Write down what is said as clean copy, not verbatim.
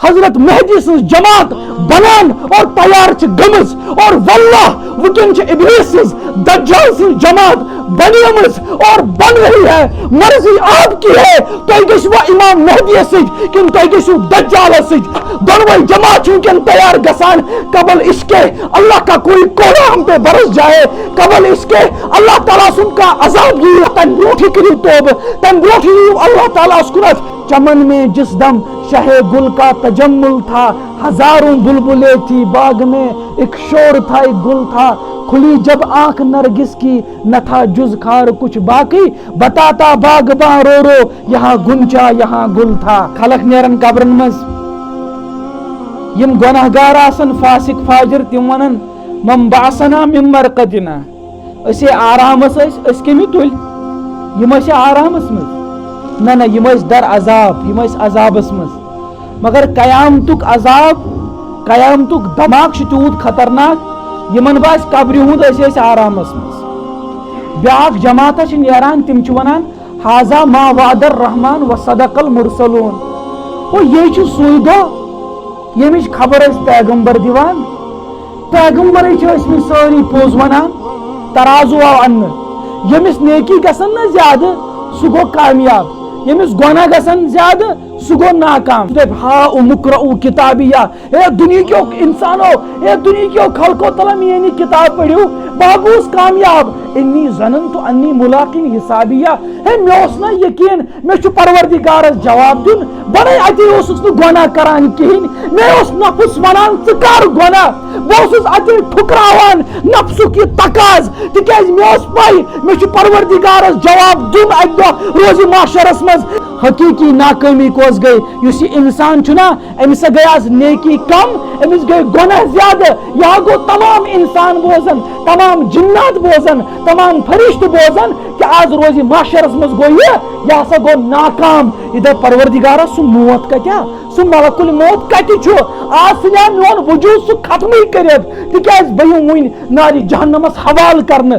حضرت مہدی سن جماعت بنان اور تیار گمز اور واللہ وکن ابلیس دجال سن جماعت بنیمز اور بن رہی ہے. مرضی آپ کی ہے تو گشوا امام مہدی سج کن تو گشو دجال سج. دونوں جماعت چونکہ تیار گسان قبل عشق اللہ کا کوئی کوڑا ہم پہ برس جائے, قبل عشق اللہ تعالیٰ سن کا عذاب یہ تن بروٹھی کریو توب تن بروٹھی اللہ تعالیٰ اس کنت. چمن میں جس دم شہ گل کا تجمل تھا, ہزاروں بلبلیں تھی باغ میں, ایک شور تھا ایک گل تھا, کھلی جب آنکھ نرگس کی نہ تھا جز خار کچھ باقی, بتاتا باغباں رو رو یہاں گنجا یہاں گل تھا. خلق نیرن قبرن مز یم گناہگار آسن فاسق فاجر تم ونن من بعثنا من مرقدنا, اسی آرامس اس کمی تل یم اسی آرامس مز نہ یم در عذاب یم عذابس مز. مگر قیامتک عذاب قیامتک دھماک تیوت خطرناک یمن باس قبر ہند اس آرامس مز. بیاکھ جماعت نیران تم ونان حاذا ما وعد الرحمن وصدق المرسلون. وہ یہ سوئی دہ یمچ خبر اس پیغمبر دیوان, پیغمبر ساری پوز ونان, ترازو آو ان یمس نیکی گسن نا زیادہ سہ گو کامیاب, یمس گناہ گسن زیادہ سہ گو ناکام. ہا مقرؤ کتابیہ, اے دنیا کیو انسانو, اے دنیا کیو خلقو تعالیٰ میری کتاب پڑھو بہ گوس کامیاب. انی ظننت انی ملاقین حسابیہ, ہے مے اوس نا یقین مے چھ پروردگارس جواب دین, بڑے اتی اوسس نہ گناہ کران کہین, مے اوس نفس ونان ژٕ کر گناہ, بہ اوسس اتی ٹھکراوان نفسک یہ تقاض تکیاز مے اوس پائی مے چھ پروردگارس جواب دین اکہ دۄہ روزِ محشرس مز. حقیقی ناکامی کوس گئی یس یہ انسان چھنا امس گئی آز نیکی کم امس گئی گناہ زیادہ. یہ گو تمام انسان بوزن, تمام جنات بوزن, تمام فرشت بوزن کہ آز روزی معاشرس مز گو یہ ہسا گو ناکام. ادھر پروردگارا سہ موت کتیا سہ ملک الموت کتہ چھو آج سنیا میون وجود سہ ختم کرت تکیاز بہم ون ناری جہنمس حوال کرنے.